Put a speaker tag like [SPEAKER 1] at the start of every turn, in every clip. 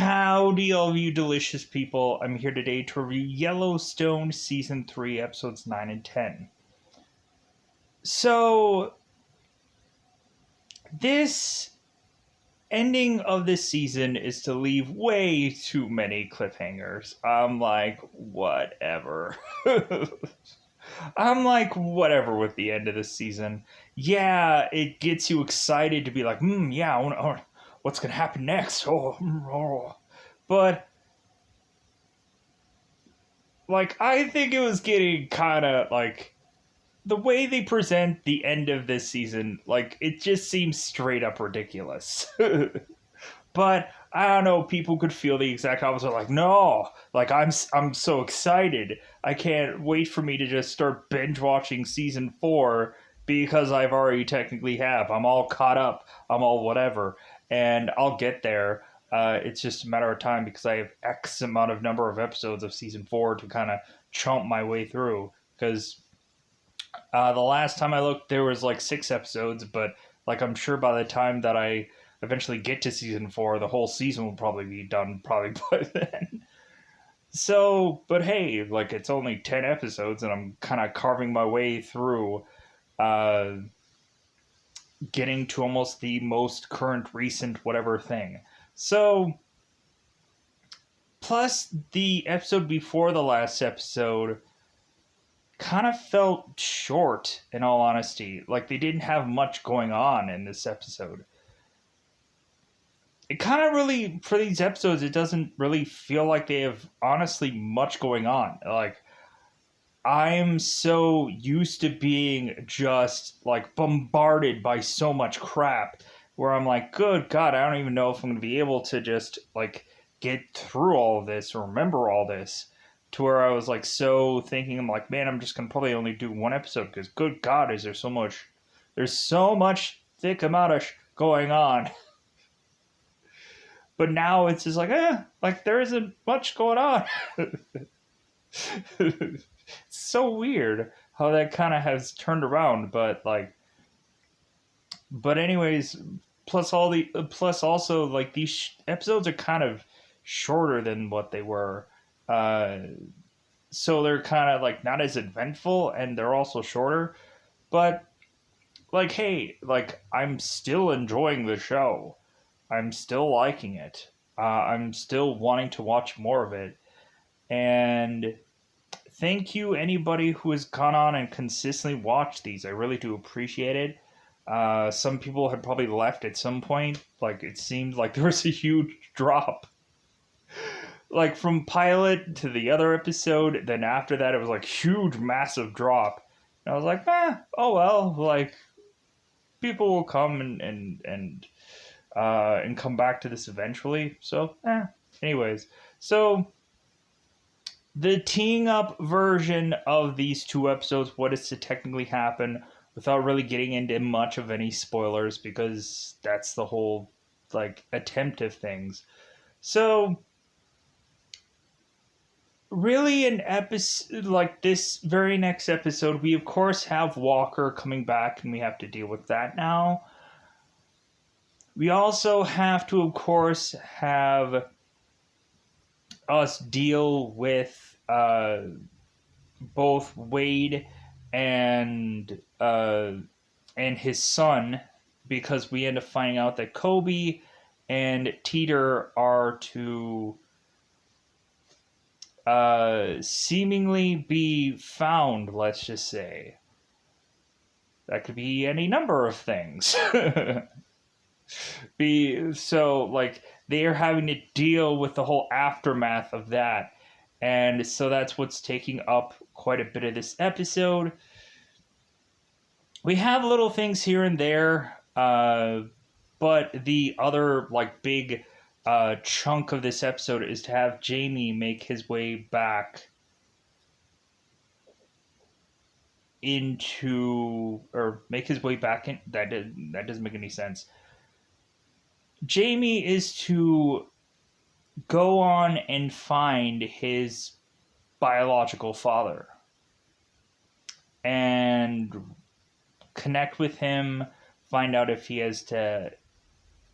[SPEAKER 1] Howdy, all of you delicious people. I'm here today to review Yellowstone Season 3, Episodes 9 and 10. So, this ending of this season is to leave way too many cliffhangers. I'm like, whatever. I'm like, whatever with the end of this season. Yeah, it gets you excited to be like, yeah, what's going to happen next? But like, I think it was getting kind of like the way they present the end of this season, like it just seems straight up ridiculous. But I don't know, people could feel the exact opposite. Like, no, like I'm so excited. I can't wait for me to just start binge watching season 4 because I've already technically have. I'm all caught up. I'm all whatever, and I'll get there. It's just a matter of time because I have X amount of number of episodes of season 4 to kind of chomp my way through. Because the last time I looked, there was like 6 episodes, but like I'm sure by the time that I eventually get to season 4, the whole season will probably be done probably by then. So, but hey, like it's only 10 episodes, and I'm kind of carving my way through, uh, getting to almost the most current, recent, whatever thing. So, plus the episode before the last episode kind of felt short, in all honesty. Like they didn't have much going on in this episode. It kind of really, for these episodes, it doesn't really feel like they have honestly much going on. Like, I'm so used to being just like bombarded by so much crap where I'm like, good God, I don't even know if I'm going to be able to just like get through all of this or remember all this. To where I was like so thinking, I'm like, man, I'm just going to probably only do one episode because good God, is there so much, there's so much thick amount of going on. But now it's just like there isn't much going on. It's so weird how that kind of has turned around, but anyways, plus also like these episodes are kind of shorter than what they were, so they're kind of like not as eventful, and they're also shorter. But like, hey, like I'm still enjoying the show. I'm still liking it. I'm still wanting to watch more of it, and thank you anybody who has gone on and consistently watched these. I really do appreciate it. Some people had probably left at some point. Like it seemed like there was a huge drop. Like from pilot to the other episode, then after that it was like huge, massive drop. And I was like, oh well, like people will come and come back to this eventually. So, anyways, so the teeing up version of these 2 episodes, what is to technically happen, without really getting into much of any spoilers, because that's the whole like attempt of things. So really, an episode like this very next episode, we of course have Walker coming back, and we have to deal with that now. We also have to, of course, have us deal with both Wade and his son, because we end up finding out that Kobe and Teeter are to seemingly be found, let's just say. That could be any number of things. So like they are having to deal with the whole aftermath of that, and so that's what's taking up quite a bit of this episode. We have little things here and there, but the other like big chunk of this episode is to have Jamie make his way back into, or make his way back in. That doesn't make any sense. Jamie is to go on and find his biological father and connect with him, find out if he has to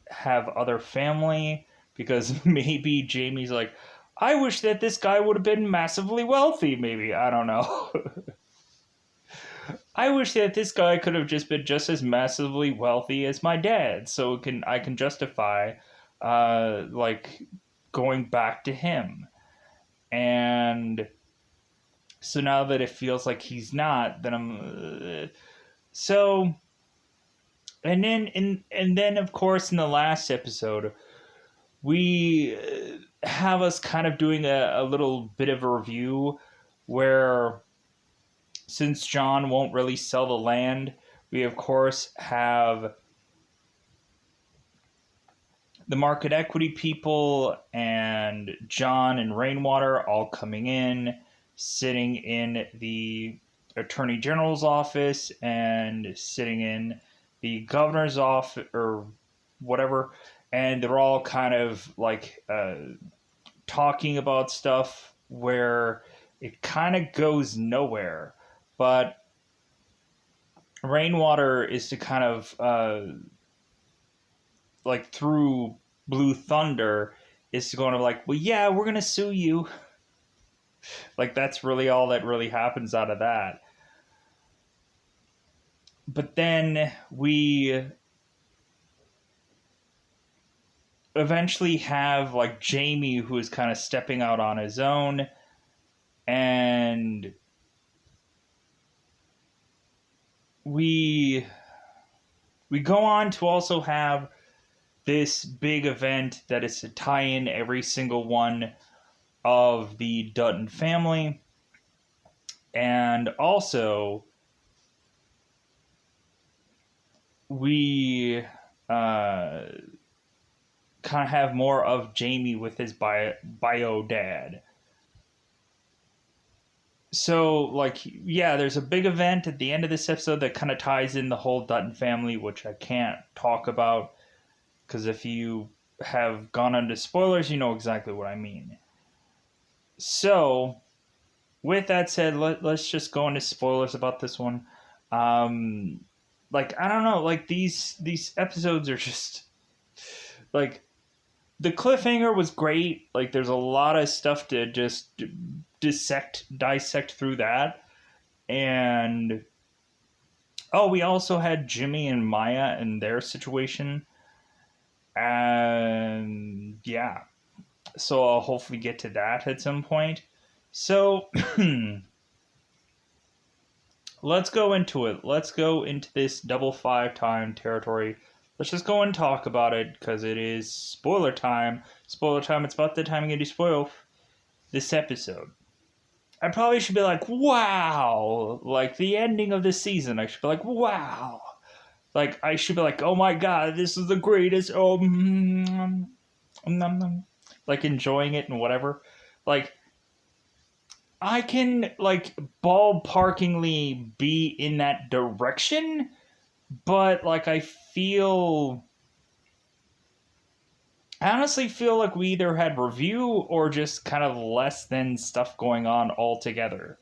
[SPEAKER 1] have other family, because maybe Jamie's like, I wish that this guy would have been massively wealthy, maybe. I don't know. I wish that this guy could have just been just as massively wealthy as my dad, so I can justify like going back to him. And so now that it feels like he's not, then so and then of course in the last episode we have us kind of doing a little bit of a review where, since John won't really sell the land, we of course have the market equity people and John and Rainwater all coming in, sitting in the Attorney General's office and sitting in the governor's office or whatever, and they're all kind of like talking about stuff where it kind of goes nowhere. But Rainwater is to kind of like through Blue Thunder is to go to like, well, yeah, we're gonna sue you. Like that's really all that really happens out of that. But then we eventually have like Jamie, who is kind of stepping out on his own, and we go on to also have this big event that is to tie in every single one of the Dutton family. And also, we kind of have more of Jamie with his bio dad. So, like, yeah, there's a big event at the end of this episode that kind of ties in the whole Dutton family, which I can't talk about, because if you have gone into spoilers, you know exactly what I mean. So, with that said, let's just go into spoilers about this one. Like, I don't know, like, these episodes are just, like, the cliffhanger was great. Like, there's a lot of stuff to just dissect through that. And, oh, we also had Jimmy and Maya and their situation. And, yeah. So I'll hopefully get to that at some point. So, let's go into it. Let's go into this double 5 time territory. Let's just go and talk about it, because it is spoiler time. Spoiler time, it's about the time I'm going to spoil this episode. I probably should be like, wow! Like, the ending of this season, I should be like, wow! Like, I should be like, oh my god, this is the greatest, oh, like, enjoying it and whatever. Like, I can, like, ballparkingly be in that direction, but, like, I honestly feel like we either had review or just kind of less than stuff going on altogether.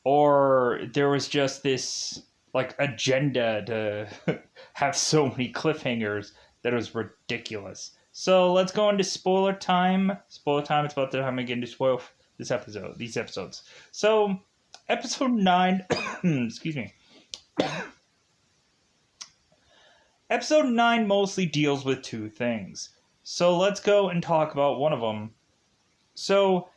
[SPEAKER 1] Or there was just this, like, agenda to have so many cliffhangers that it was ridiculous. So let's go into spoiler time. Spoiler time, it's about the time again to spoil these episodes. So, episode 9, excuse me. Episode 9 mostly deals with 2 things. So let's go and talk about one of them. So,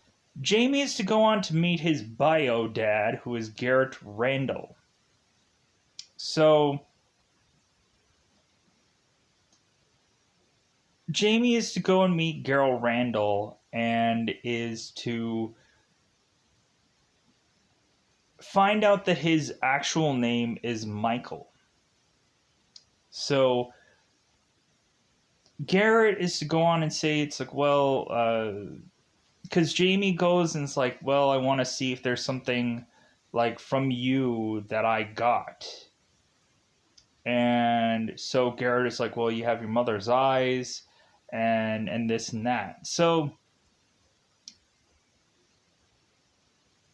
[SPEAKER 1] Jamie is to go on to meet his bio dad, who is Garrett Randall. So, Jamie is to go and meet Garrett Randall and is to find out that his actual name is Michael. So, Garrett is to go on and say, it's like, well, because Jamie goes and it's like, well, I want to see if there's something, like, from you that I got. And so Garrett is like, well, you have your mother's eyes, and this and that. So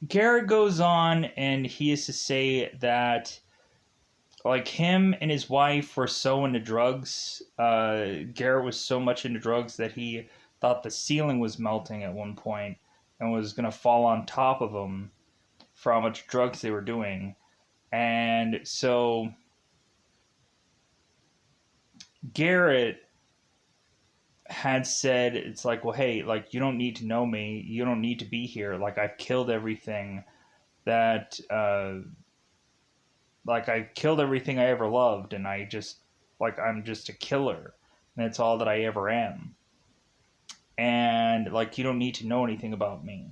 [SPEAKER 1] Garrett goes on and he is to say that like him and his wife were so into drugs. Garrett was so much into drugs that he thought the ceiling was melting at one point and was going to fall on top of him for how much drugs they were doing. And so Garrett had said, it's like, well, hey, like, you don't need to know me. You don't need to be here. Like, I've killed everything that, like, I killed everything I ever loved, and I just, like, I'm just a killer. And that's all that I ever am. And, like, you don't need to know anything about me.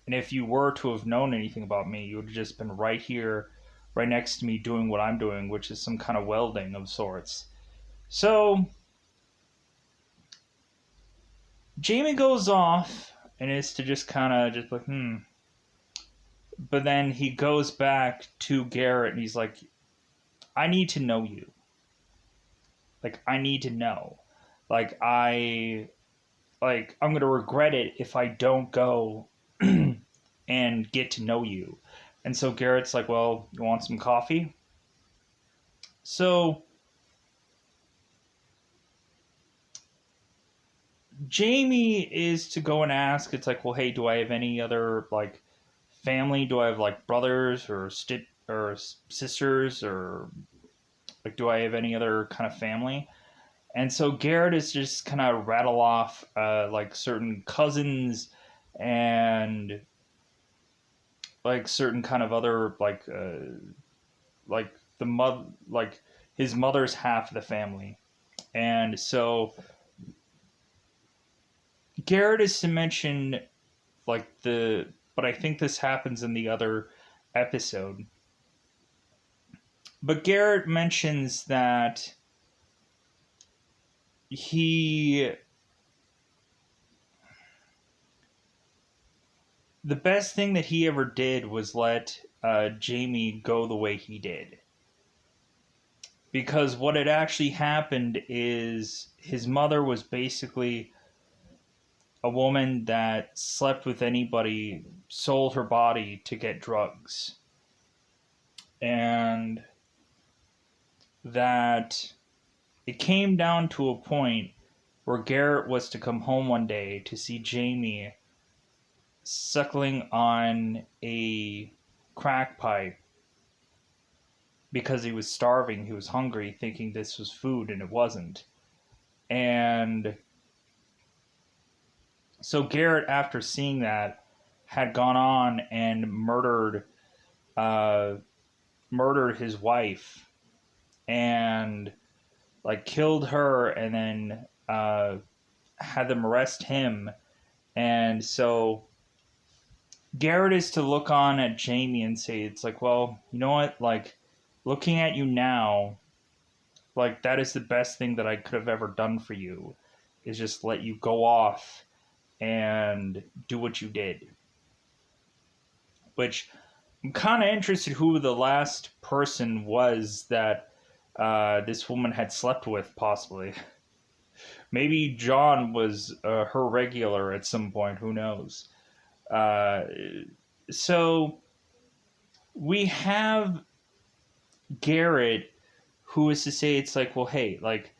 [SPEAKER 1] And if you were to have known anything about me, you would have just been right here, right next to me, doing what I'm doing, which is some kind of welding of sorts. So, Jamie goes off, and is to just kind of just like, But then he goes back to Garrett, and he's like, I need to know you. Like, I need to know. Like, I'm going to regret it if I don't go and get to know you. And so Garrett's like, well, you want some coffee? So Jamie is to go and ask, it's like, well, hey, do I have any other, like, family? Do I have, like, brothers or sisters? Or, like, do I have any other kind of family? And so Garrett is just kind of rattle off, like, certain cousins and, like, certain kind of other, like the mother, like his mother's half of the family. And so Garrett is to mention like but I think this happens in the other episode. But Garrett mentions that he the best thing that he ever did was let Jamie go the way he did. Because what had actually happened is his mother was basically a woman that slept with anybody, sold her body to get drugs. And that it came down to a point where Garrett was to come home one day to see Jamie suckling on a crack pipe because he was starving, he was hungry, thinking this was food, and it wasn't. And so Garrett, after seeing that, had gone on and murdered his wife and like killed her, and then had them arrest him. And so Garrett is to look on at Jamie and say, it's like, well, you know what? Like, looking at you now, like, that is the best thing that I could have ever done for you, is just let you go off and do what you did. Which I'm kind of interested who the last person was that this woman had slept with, possibly. Maybe John was her regular at some point, who knows. Uh, so we have Garrett, who is to say, it's like, well, hey, like,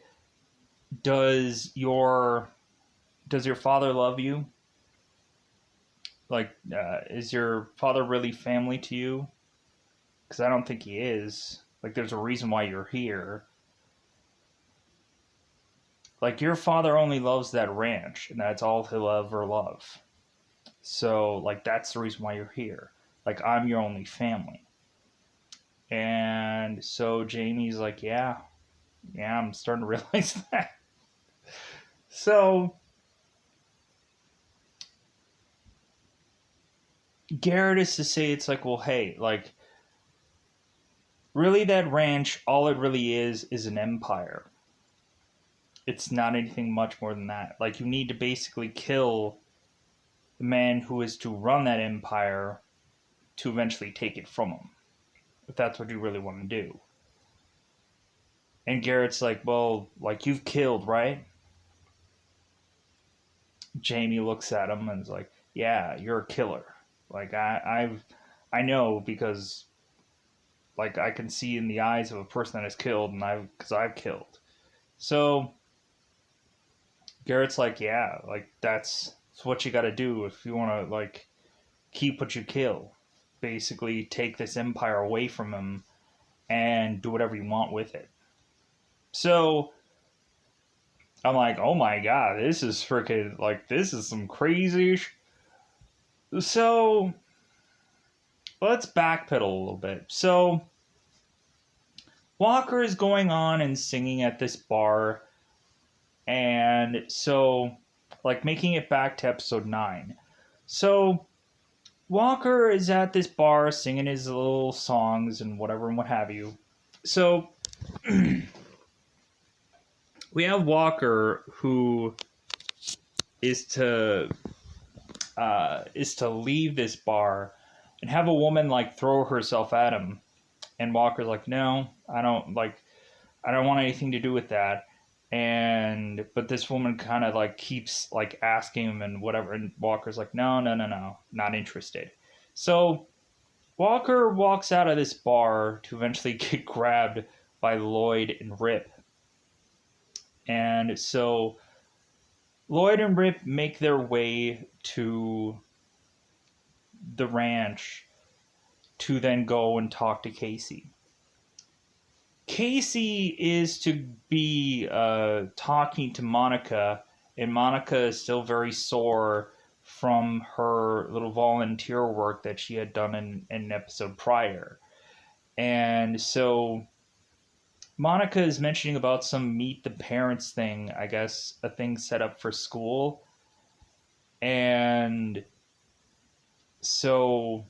[SPEAKER 1] does your father love you? Like, is your father really family to you? Because I don't think he is. Like, there's a reason why you're here. Like, your father only loves that ranch, and that's all he'll ever love. So, like, that's the reason why you're here. Like, I'm your only family. And so Jamie's like, yeah, I'm starting to realize that. So Garrett is to say, it's like, well, hey, like, really, that ranch, all it really is an empire. It's not anything much more than that. Like, you need to basically kill the man who is to run that empire to eventually take it from him, if that's what you really want to do. And Garrett's like, well, like, you've killed, right? Jamie looks at him and is like, yeah, you're a killer. Like, I know, because like I can see in the eyes of a person that is killed, and because I've killed. So Garrett's like, yeah, like that's what you got to do if you want to like keep what you kill. Basically, take this empire away from him and do whatever you want with it. So I'm like, oh my god, this is freaking like this is some crazy. So let's backpedal a little bit. So Walker is going on and singing at this bar, and so like making it back to episode 9. So Walker is at this bar singing his little songs and whatever and what have you. So we have Walker who is to leave this bar and have a woman like throw herself at him, and Walker's like, no, I don't want anything to do with that. And but this woman kind of like keeps like asking him and whatever, and Walker's like, no, not interested. So Walker walks out of this bar to eventually get grabbed by Lloyd and Rip. And so Lloyd and Rip make their way to the ranch to then go and talk to Casey. Casey is to be talking to Monica, and Monica is still very sore from her little volunteer work that she had done in an episode prior. And so Monica is mentioning about some meet the parents thing, I guess, a thing set up for school. And so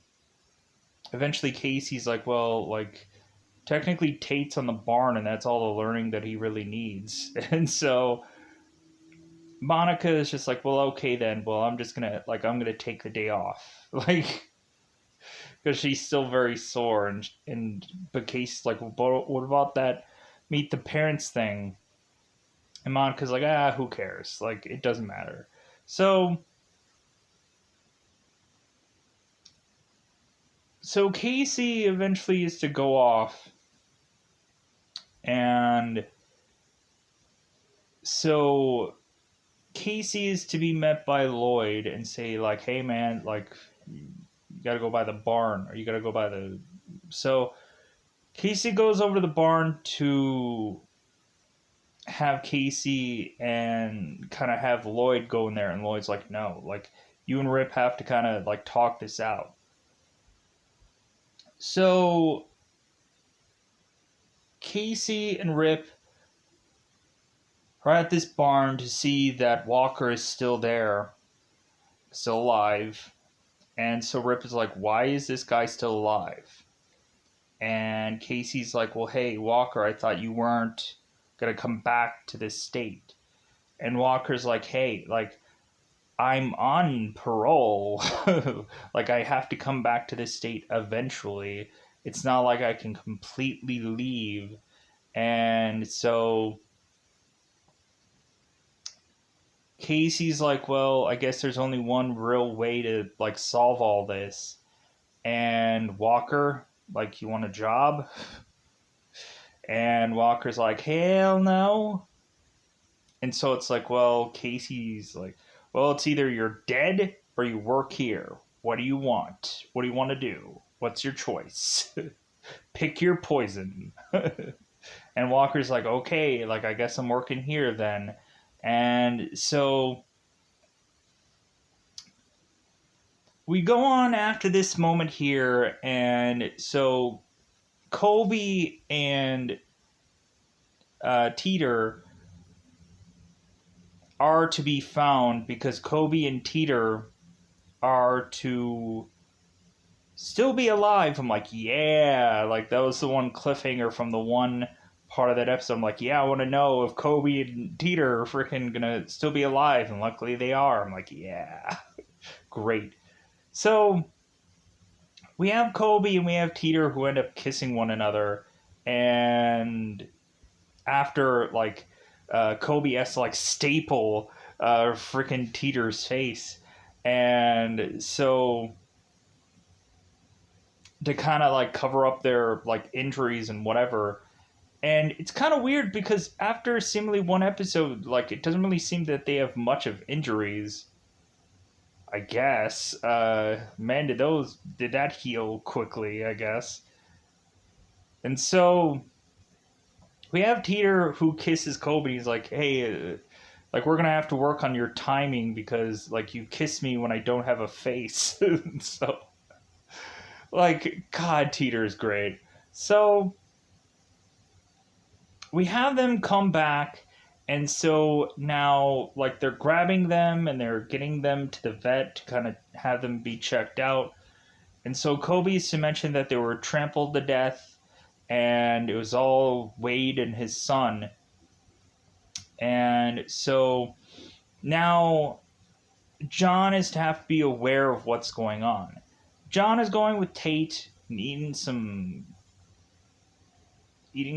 [SPEAKER 1] eventually Casey's like, well, like, technically Tate's on the barn and that's all the learning that he really needs. And so Monica is just like, well, okay then, well, I'm gonna take the day off. Like, because she's still very sore, but Casey's like, well, what about that meet the parents thing? And Monica's like, who cares? Like, it doesn't matter. So Casey eventually is to go off, and so Casey is to be met by Lloyd and say like, hey man, like, you gotta go by the barn, or you gotta go by the... So Casey goes over to the barn to have Casey and kind of have Lloyd go in there, and Lloyd's like, no, like, you and Rip have to kind of like talk this out. So Casey and Rip are at this barn to see that Walker is still there, still alive. And so Rip is like, why is this guy still alive? And Casey's like, well, hey, Walker, I thought you weren't going to come back to this state. And Walker's like, hey, like, I'm on parole. Like, I have to come back to this state eventually. It's not like I can completely leave. And so Casey's like, well, I guess there's only one real way to like solve all this. And Walker, like, you want a job? And Walker's like, hell no. And so it's like, well, Casey's like, well, it's either you're dead or you work here. What do you want? What do you want to do? What's your choice? Pick your poison. And Walker's like, okay, like, I guess I'm working here then. And so we go on after this moment here, and so Colby and Teeter are to be found because Colby and Teeter are to still be alive. I'm like, yeah, like, that was the one cliffhanger from the one part of that episode. I'm like, yeah, I want to know if Colby and Teeter are freaking gonna still be alive, and luckily they are. I'm like, yeah, great. So we have Colby and we have Teeter who end up kissing one another, and after, like, Colby has to, like, staple freaking Teeter's face. And so to kind of like cover up their like injuries and whatever. And it's kind of weird because after seemingly one episode, like it doesn't really seem that they have much of injuries. I guess. Man, did that heal quickly? I guess. And so we have Teeter who kisses Kobe. He's like, "Hey, like we're gonna have to work on your timing because like you kiss me when I don't have a face." So, like, God, Teeter is great. So we have them come back, and so now like they're grabbing them and they're getting them to the vet to kind of have them be checked out. And so Kobe's to mention that they were trampled to death, and it was all Wade and his son. And so now John is to have to be aware of what's going on. John is going with Tate and eating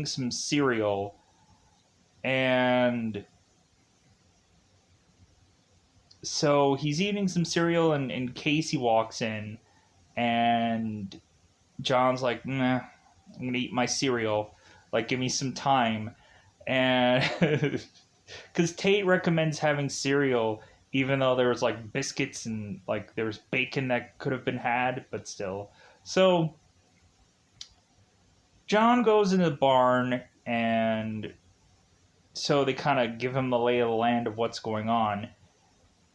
[SPEAKER 1] some cereal, and so he's eating some cereal, and Casey walks in, and John's like, "Nah, I'm gonna eat my cereal. Like, give me some time." And because Tate recommends having cereal, even though there was like biscuits and like there was bacon that could have been had, but still. So John goes in the barn, and so they kind of give him the lay of the land of what's going on.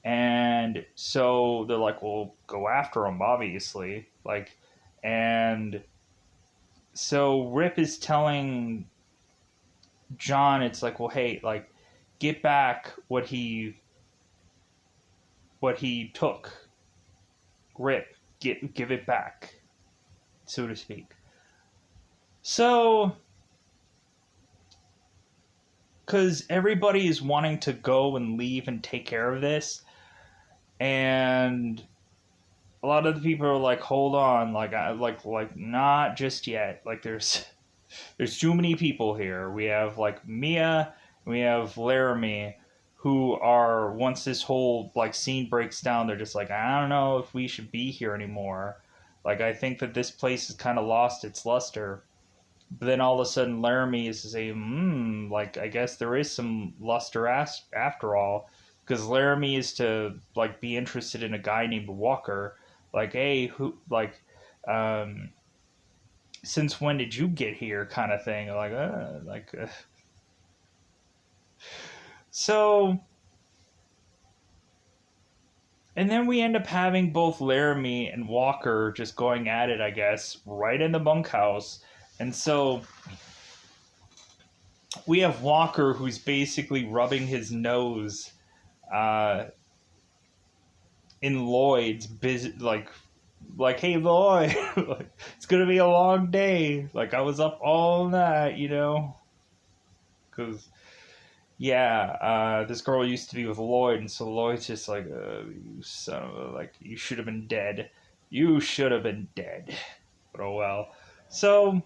[SPEAKER 1] And so they're like, "Well, go after him, obviously." Like, and so Rip is telling John, it's like, "Well, hey, like, get back what he took. Rip, give it back, so to speak." So, because everybody is wanting to go and leave and take care of this, and a lot of the people are like, "Hold on, like not just yet. Like, there's too many people here. We have like Mia, we have Laramie, who are, once this whole like scene breaks down, they're just like, I don't know if we should be here anymore. Like, I think that this place has kind of lost its luster." But then all of a sudden Laramie is to say, like, I guess there is some luster after all, because Laramie is to like be interested in a guy named Walker. Like, hey, who, um, since when did you get here, kind of thing. So, and then we end up having both Laramie and Walker just going at it, I guess, right in the bunkhouse. And so we have Walker, who's basically rubbing his nose uh, in Lloyd's, like, "Hey, Lloyd, like, it's gonna be a long day. Like, I was up all night, because this girl used to be with Lloyd, and so Lloyd's just like, you son of a, like, you should have been dead. You should have been dead." But oh well. So,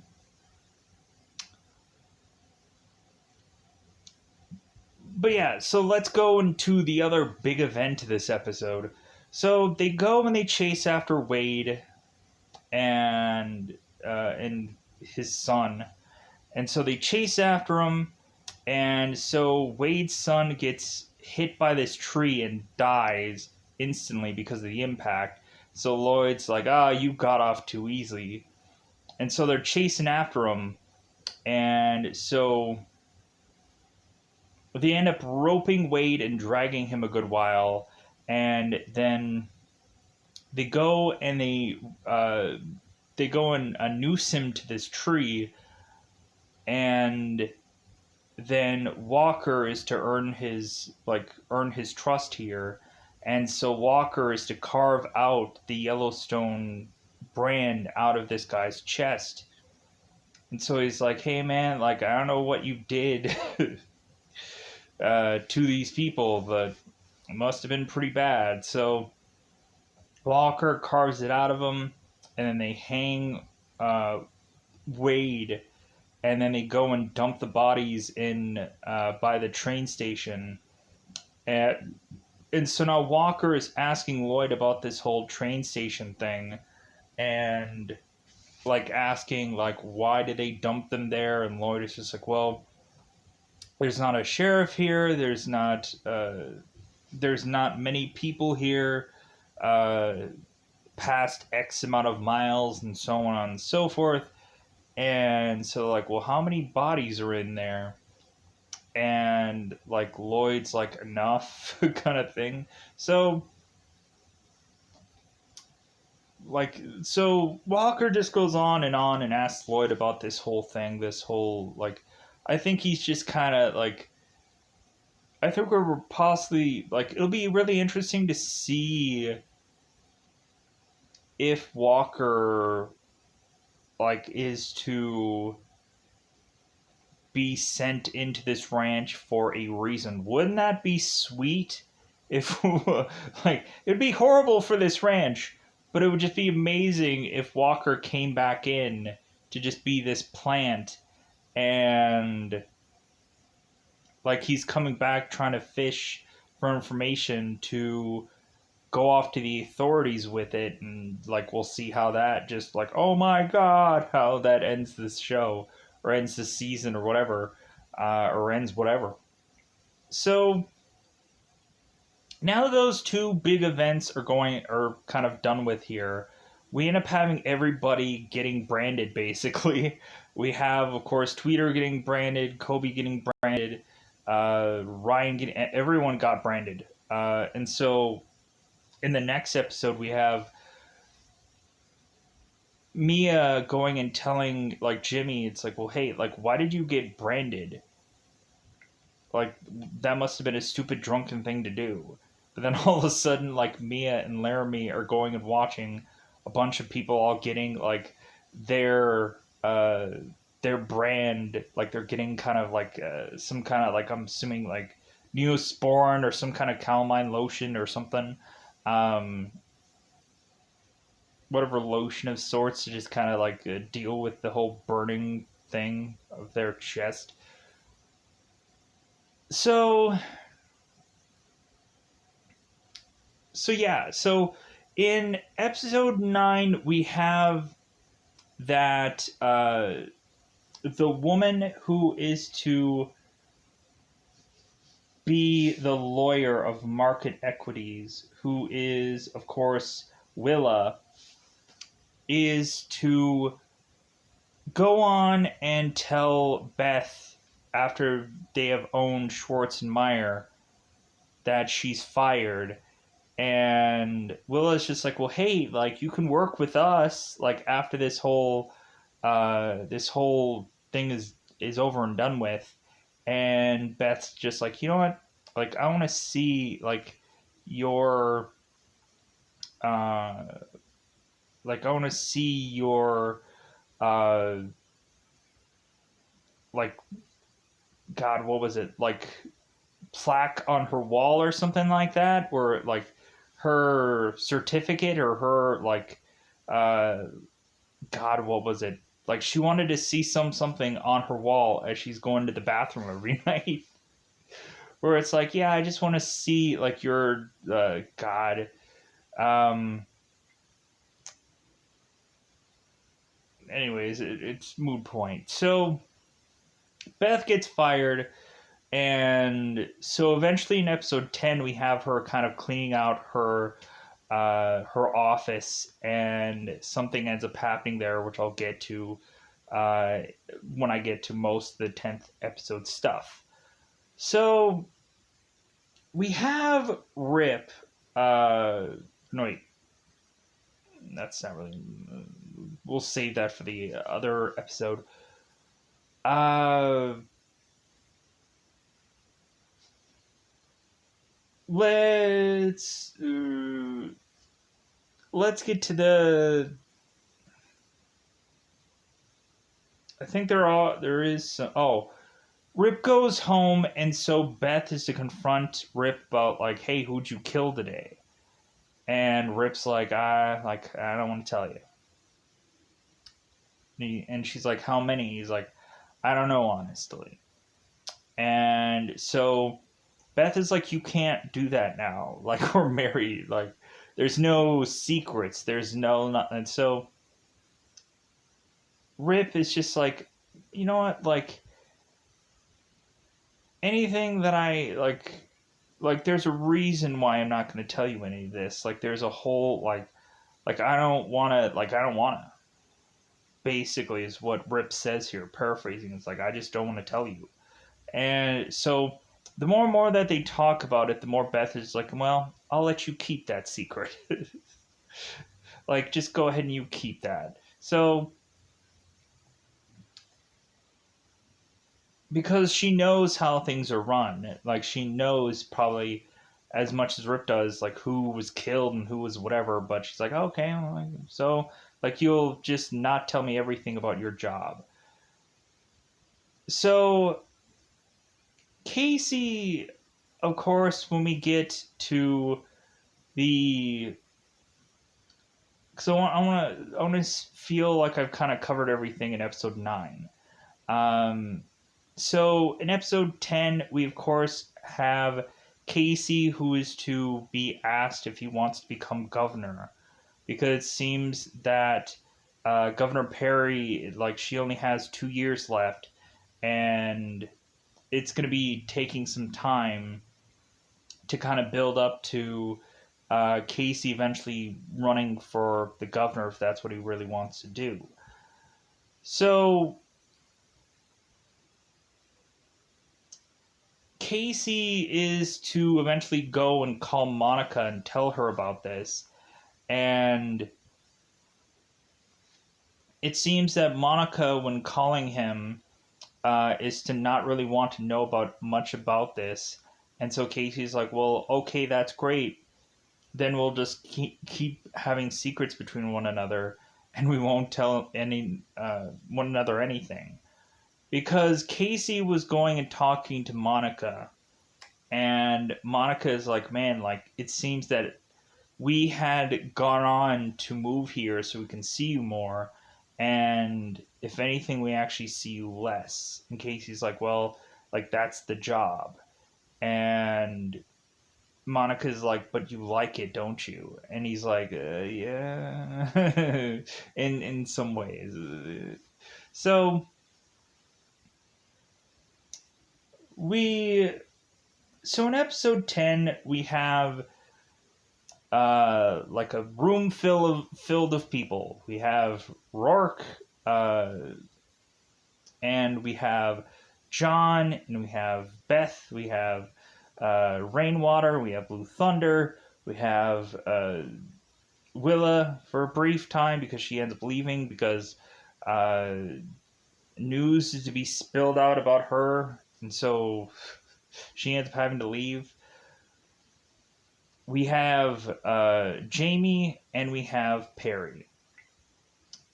[SPEAKER 1] but yeah, so let's go into the other big event of this episode. So they go and they chase after Wade and his son, and so they chase after him, and so Wade's son gets hit by this tree and dies instantly because of the impact. So Lloyd's like, you got off too easily. And so they're chasing after him, and so they end up roping Wade and dragging him a good while, and then they go and they go and noose him to this tree, and then Walker is to earn his trust here, and so Walker is to carve out the Yellowstone brand out of this guy's chest. And so he's like, "Hey man, like, I don't know what you did to these people, but it must have been pretty bad." So Walker carves it out of him, and then they hang Wade, and then they go and dump the bodies in by the train station. And so now Walker is asking Lloyd about this whole train station thing, and like asking like why did they dump them there, and Lloyd is just like, well, there's not a sheriff here, there's not many people here uh, past X amount of miles, and so on and so forth. And so like, well, how many bodies are in there? And like Lloyd's like, enough kind of thing. So like, so Walker just goes on and asks Lloyd about this whole thing, this whole like, I think he's just kind of like, I think we're possibly like, it'll be really interesting to see if Walker like is to be sent into this ranch for a reason. Wouldn't that be sweet? If like, it'd be horrible for this ranch, but it would just be amazing if Walker came back in to just be this plant, and like he's coming back trying to fish for information to go off to the authorities with it, and like we'll see how that just like, oh my god, how that ends this show or ends this season or whatever, or ends whatever. So now that those two big events are kind of done with here, we end up having everybody getting branded basically. We have, of course, Tweeter getting branded, Kobe getting branded, Ryan getting, everyone got branded, and so in the next episode we have Mia going and telling like Jimmy, it's like, well, hey, like, why did you get branded? Like, that must have been a stupid drunken thing to do. But then all of a sudden, like, Mia and Laramie are going and watching a bunch of people all getting like their uh their brand, like they're getting kind of like some kind of like, I'm assuming like Neosporin or some kind of calamine lotion or something, um whatever lotion of sorts, to just kind of like deal with the whole burning thing of their chest. So so in episode 9 we have that the woman who is to be the lawyer of market equities, who is of course Willa, is to go on and tell Beth, after they have owned Schwartz and Meyer, that she's fired. And Willa's just like, well, hey, like, you can work with us, like, after this whole thing is over and done with. And Beth's just like, you know what, like, I want to see like your uh like, I want to see your uh like, God, what was it, like, plaque on her wall or something like that, where like her certificate or her like uh God, what was it, like she wanted to see something on her wall as she's going to the bathroom every night, where it's like, yeah, I just want to see like your God. um Anyways, it's moot point. So Beth gets fired. And so eventually in episode 10 we have her kind of cleaning out her office, and something ends up happening there, which I'll get to uh, when I get to most of the 10th episode stuff. So we have Rip. No, wait, that's not really. We'll save that for the other episode. Uh, let's let's get to the. I think there is some, oh, Rip goes home, and so Beth is to confront Rip about like, hey, who'd you kill today? And Rip's like, I don't want to tell you. And she's like, how many? He's like, I don't know, honestly. And so Beth is like, you can't do that now. Like, we're married. Like, there's no secrets. There's no nothing. And so Rip is just like, you know what, like anything that I like there's a reason why I'm not going to tell you any of this. Like there's a whole like I don't want to. Basically is what Rip says here, paraphrasing. It's like I just don't want to tell you. And so the more and more that they talk about it, the more Beth is like, well, I'll let you keep that secret. Like just go ahead and you keep that. So because she knows how things are run. Like she knows probably as much as Rip does, like who was killed and who was whatever. But she's like, okay, so like you'll just not tell me everything about your job. So Casey, of course, when we get to the, so I want to feel like I've kind of covered everything in episode 9. Um, So in episode 10, we of course have Casey, who is to be asked if he wants to become governor, because it seems that Governor Perry, like she only has 2 years left, and it's going to be taking some time to kind of build up to Casey eventually running for the governor if that's what he really wants to do. So Casey is to eventually go and call Monica and tell her about this. And it seems that Monica, when calling him, is to not really want to know about much about this. And so Casey's like, well, okay, that's great. Then we'll just keep having secrets between one another, and we won't tell one another anything. Because Casey was going and talking to Monica, and Monica is like, man, like it seems that we had gone on to move here so we can see you more, and if anything we actually see you less. And Casey's like, well, like that's the job. And Monica's like, but you like it, don't you? And he's like, yeah. In some ways. So we so in episode 10 we have like a room filled of people. We have Rourke, uh, and we have John, and we have Beth, we have Rainwater, we have Blue Thunder, we have Willa for a brief time because she ends up leaving because uh, news is to be spilled out about her, and so she ends up having to leave. We have Jamie and we have Perry.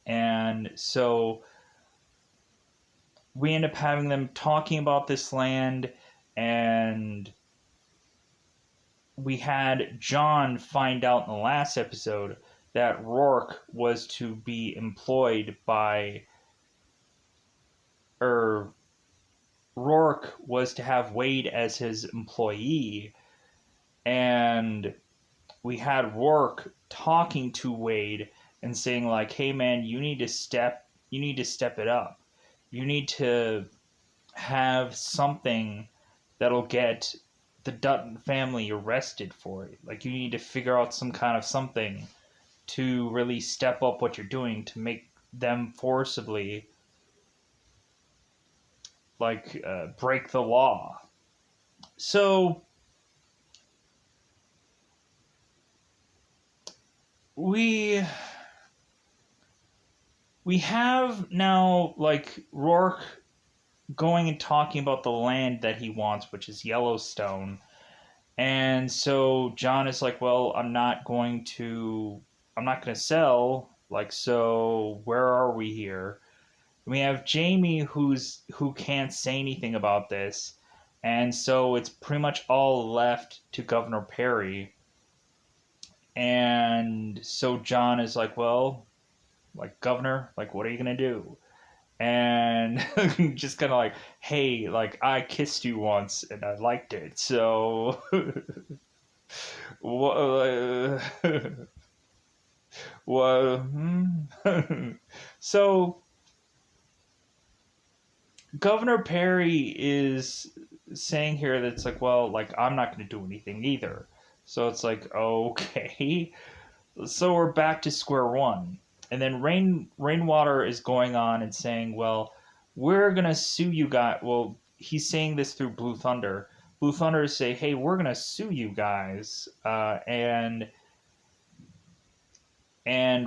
[SPEAKER 1] And so we end up having them talking about this land, and we had John find out in the last episode that Rourke was to be employed by, or Rourke was to have Wade as his employee, and we had Rourke talking to Wade and saying like, hey man, you need to step it up. You need to have something that'll get the Dutton family arrested for it. Like you need to figure out some kind of something to really step up what you're doing to make them forcibly like break the law. So we have now like Rourke going and talking about the land that he wants, which is Yellowstone. And so John is like, well, I'm not going to sell. Like, so where are we here? And we have Jamie who can't say anything about this. And so it's pretty much all left to Governor Perry. And so John is like, well, like, Governor, like, what are you going to do? And just kind of like, hey, like I kissed you once and I liked it, so what? Well, so Governor Perry is saying here that it's like, well, like, I'm not going to do anything either. So it's like, okay. So we're back to square one. And then Rainwater is going on and saying, well, we're going to sue you guys. Well, he's saying this through Blue Thunder. Blue Thunder is say, hey, we're going to sue you guys. And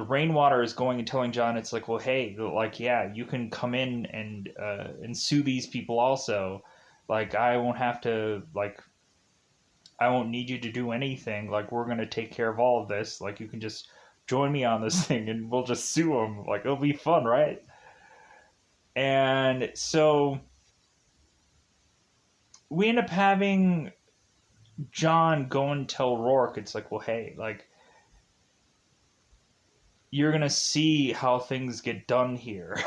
[SPEAKER 1] Rainwater is going and telling John, it's like, well, hey, like, yeah, you can come in and sue these people also. Like, I won't have to, like, I won't need you to do anything. Like, we're gonna take care of all of this. Like, you can just join me on this thing, and we'll just sue them. Like, it'll be fun, right? And so we end up having John go and tell Rourke, it's like, well, hey, like, you're gonna see how things get done here.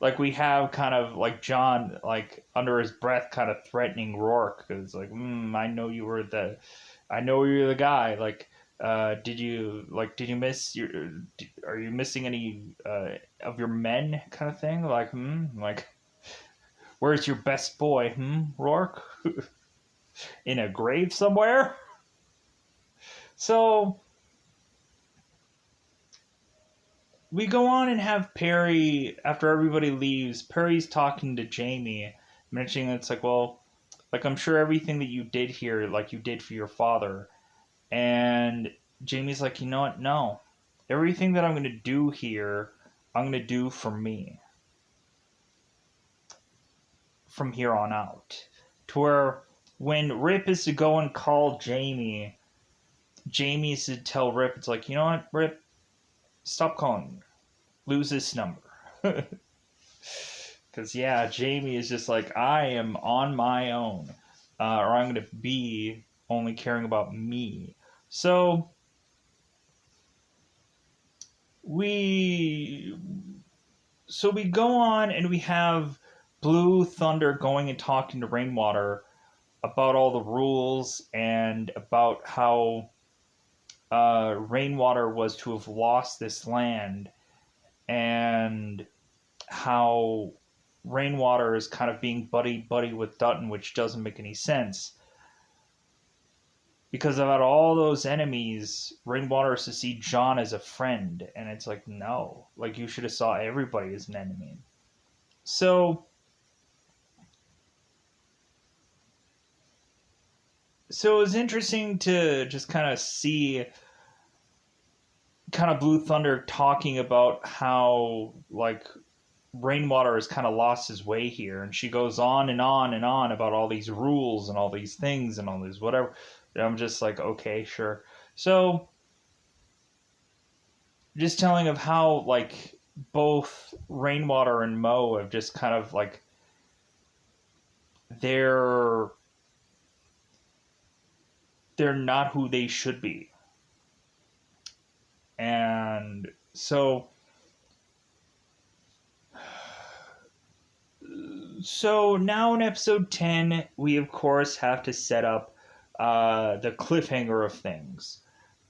[SPEAKER 1] Like, we have kind of like John, like, under his breath, kind of threatening Rourke, because like, I know you're the guy. Like, did you miss your, are you missing any of your men, kind of thing? Like, like, where's your best boy, Rourke? In a grave somewhere? So we go on and have Perry, after everybody leaves, Perry's talking to Jamie, mentioning it's like, well, like, I'm sure everything that you did here, like, you did for your father. And Jamie's like, you know what? No. Everything that I'm going to do here, I'm going to do for me. From here on out. To where when Rip is to go and call Jamie, Jamie is to tell Rip, it's like, you know what, Rip? Stop calling me. Lose this number. Because, yeah, Jamie is just like, I am on my own. Or I'm going to be only caring about me. So we go on and we have Blue Thunder going and talking to Rainwater about all the rules and about how Rainwater was to have lost this land, and how Rainwater is kind of being buddy with Dutton, which doesn't make any sense. Because about all those enemies, Rainwater is to see John as a friend, and it's like, no, like, you should have saw everybody as an enemy. So it was interesting to just kind of see kind of Blue Thunder talking about how, like, Rainwater has kind of lost his way here, and she goes on and on and on about all these rules and all these things and all these whatever. And I'm just like, okay, sure. So just telling of how, like, both Rainwater and Mo have just kind of, like, they're not who they should be. And so now in episode 10, we of course have to set up the cliffhanger of things.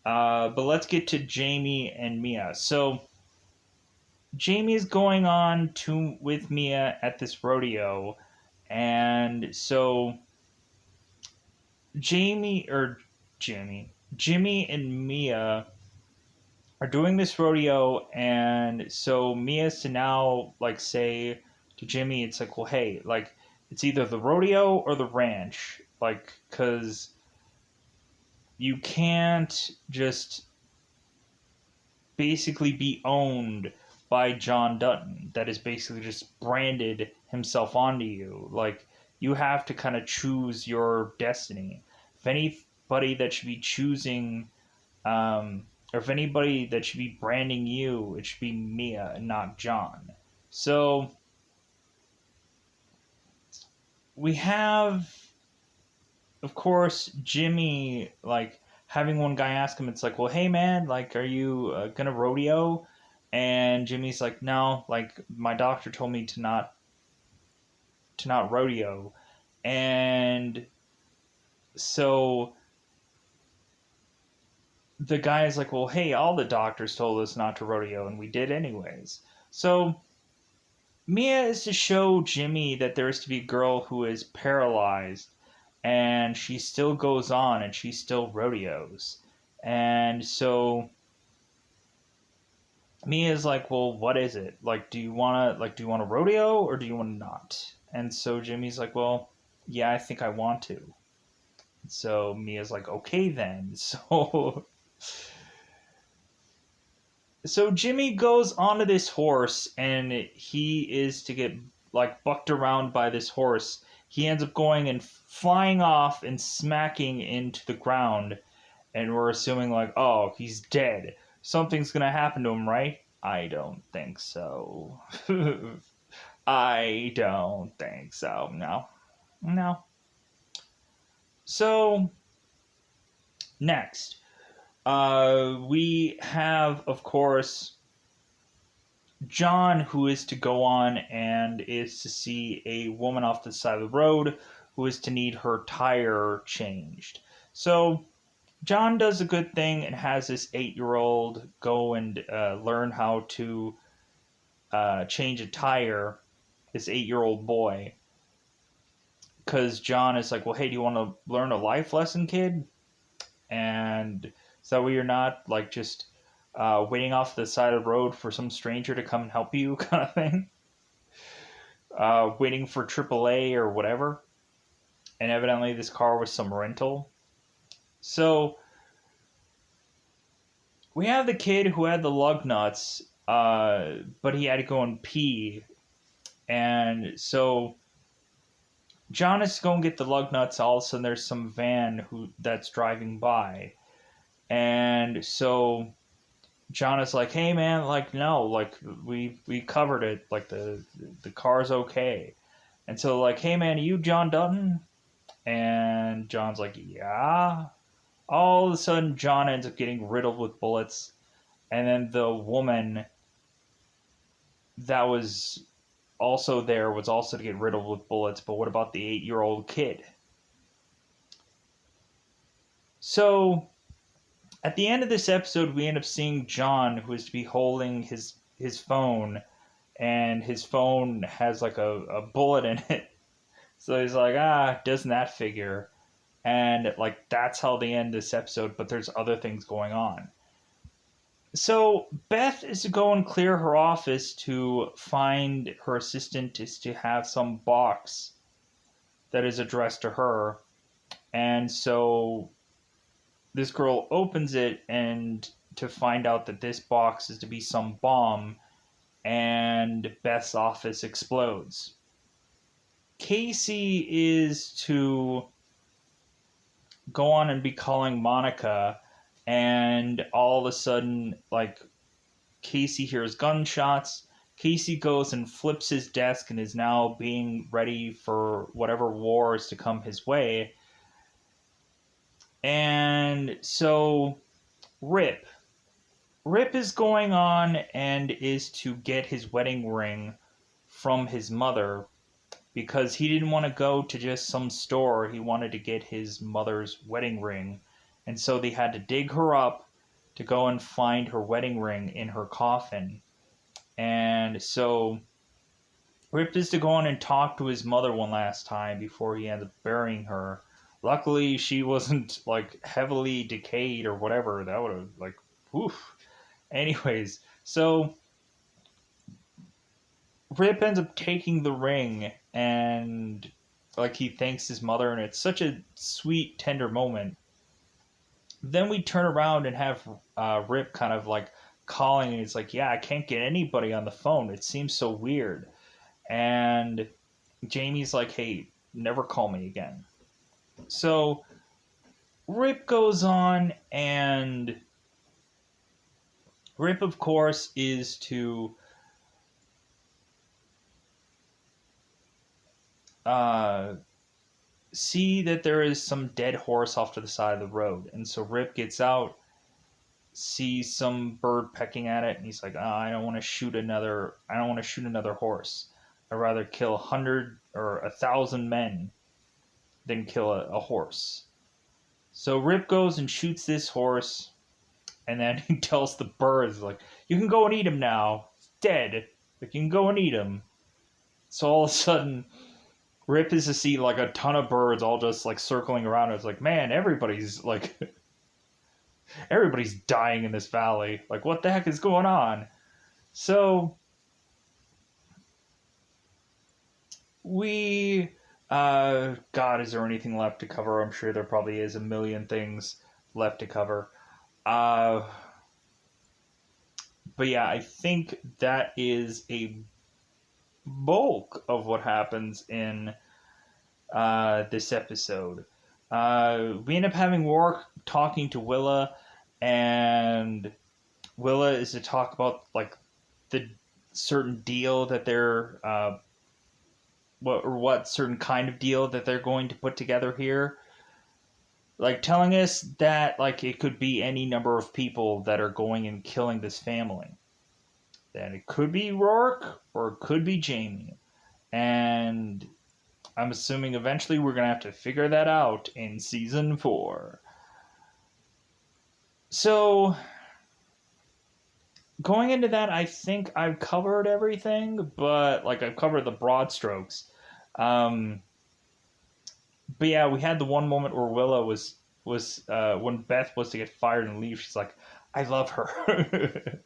[SPEAKER 1] But let's get to Jamie and Mia. So Jamie is going on with Mia at this rodeo, and so Jimmy and Mia are doing this rodeo, and so Mia's to now, like, say to Jimmy, it's like, well, hey, like, it's either the rodeo or the ranch, like, because you can't just basically be owned by John Dutton, that is basically just branded himself onto you. Like, you have to kind of choose your destiny. If anybody that should be choosing, or if anybody that should be branding you, it should be Mia and not John. So we have, of course, Jimmy, like, having one guy ask him, it's like, well, hey, man, like, are you gonna rodeo? And Jimmy's like, no, like, my doctor told me to not rodeo. And so the guy is like, well, hey, all the doctors told us not to rodeo, and we did anyways. So Mia is to show Jimmy that there is to be a girl who is paralyzed, and she still goes on and she still rodeos. And so Mia's like, well, what is it? Like, do you want to rodeo or do you want to not? And so Jimmy's like, well, yeah, I think I want to. So Mia's like, okay then. So Jimmy goes onto this horse, and he is to get like bucked around by this horse. He ends up going and flying off and smacking into the ground, and we're assuming like, oh, he's dead. Something's gonna happen to him, right? I don't think so. I don't think so. No. No. So next, we have, of course, John, who is to go on and is to see a woman off the side of the road who is to need her tire changed. So John does a good thing and has this 8-year-old go and learn how to change a tire, this 8-year-old boy. Because John is like, well, hey, do you want to learn a life lesson, kid? And so you're not like just waiting off the side of the road for some stranger to come and help you, kind of thing. Waiting for AAA or whatever. And evidently this car was some rental. So we have the kid who had the lug nuts, but he had to go and pee. And so John is going to get the lug nuts. All of a sudden there's some van that's driving by. And so John is like, hey man, like no, like we covered it, like the car's okay. And so like, hey man, are you John Dutton? And John's like, yeah. All of a sudden John ends up getting riddled with bullets, and then the woman that was also there was also to get riddled with bullets, but what about the 8-year-old kid? So at the end of this episode, we end up seeing John, who is to be holding his phone, and his phone has like a bullet in it. So he's like, doesn't that figure? And like that's how they end this episode, but there's other things going on. So Beth is to go and clear her office to find her assistant is to have some box that is addressed to her. And so this girl opens it and to find out that this box is to be some bomb, and Beth's office explodes. Casey is to go on and be calling Monica, and all of a sudden, like, Casey hears gunshots. Casey goes and flips his desk and is now being ready for whatever war is to come his way. And so Rip is going on and is to get his wedding ring from his mother, because he didn't want to go to just some store. He wanted to get his mother's wedding ring. And so they had to dig her up to go and find her wedding ring in her coffin. And so Rip is to go on and talk to his mother one last time before he ends up burying her. Luckily, she wasn't like heavily decayed or whatever. That would have like, oof. Anyways, so Rip ends up taking the ring and like he thanks his mother, and it's such a sweet, tender moment. Then we turn around and have Rip kind of like calling, and he's like, yeah, I can't get anybody on the phone. It seems so weird. And Jamie's like, hey, never call me again. So Rip goes on, and Rip, of course, is to see that there is some dead horse off to the side of the road. And so Rip gets out, sees some bird pecking at it, and he's like, I don't want to shoot another horse. I'd rather kill 100 or 1,000 men than kill a horse. So Rip goes and shoots this horse, and then he tells the birds, like, you can go and eat him now. He's dead. Like, you can go and eat him. So all of a sudden, Rip is to see like a ton of birds all just like circling around. It's like, man, everybody's dying in this valley. Like, what the heck is going on? So we, God, is there anything left to cover? I'm sure there probably is a million things left to cover. Uh, but yeah, I think that is a bulk of what happens in this episode. We end up having Rourke talking to Willa, and Willa is to talk about like the certain deal that they're what certain kind of deal that they're going to put together here, like telling us that like it could be any number of people that are going and killing this family. That it could be Rourke or it could be Jamie, and I'm assuming eventually we're gonna have to figure that out in season 4. So going into that, I think I've covered everything, but like I've covered the broad strokes. Um, but yeah, we had the one moment where Willa was when Beth was to get fired and leave. She's like, "I love her,"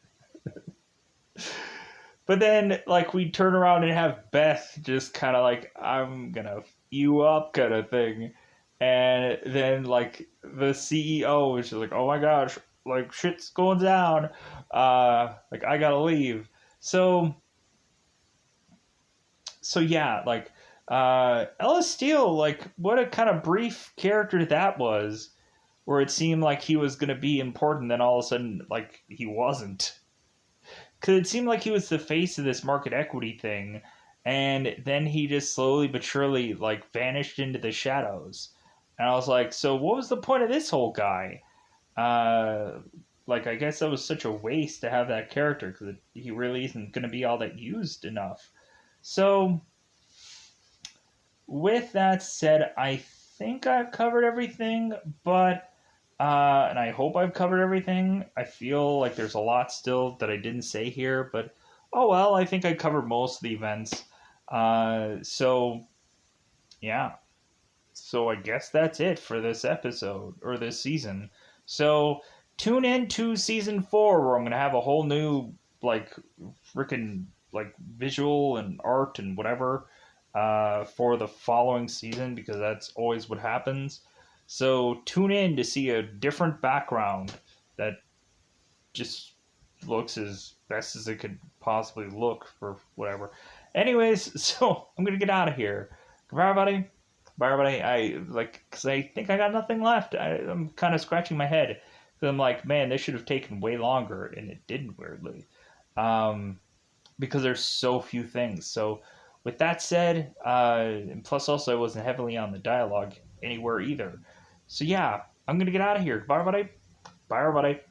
[SPEAKER 1] but then like we turn around and have Beth just kind of like, "I'm gonna f you up" kind of thing, and then like the CEO is just like, "Oh my gosh, like shit's going down, like I gotta leave." So yeah, like Ellis Steele, like what a kind of brief character that was, where it seemed like he was gonna be important, then all of a sudden like he wasn't, because it seemed like he was the face of this market equity thing, and then he just slowly but surely like vanished into the shadows, and I was like, so what was the point of this whole guy? Uh, like I guess that was such a waste to have that character because he really isn't gonna be all that used enough. So with that said, I think I've covered everything, but and I hope I've covered everything. I feel like there's a lot still that I didn't say here, but oh well, I think I covered most of the events. So yeah, so I guess that's it for this episode or this season. So tune in to season 4, where I'm gonna have a whole new like freaking like visual and art and whatever for the following season, because that's always what happens. So tune in to see a different background that just looks as best as it could possibly look for whatever. Anyways, so I'm gonna get out of here. Goodbye, everybody. Bye, everybody. I like because I think I got nothing left. I'm kind of scratching my head because I'm like, man, this should have taken way longer, and it didn't weirdly, because there's so few things. So, with that said, and plus also I wasn't heavily on the dialogue anywhere either. So yeah, I'm gonna get out of here. Bye, everybody. Bye, everybody.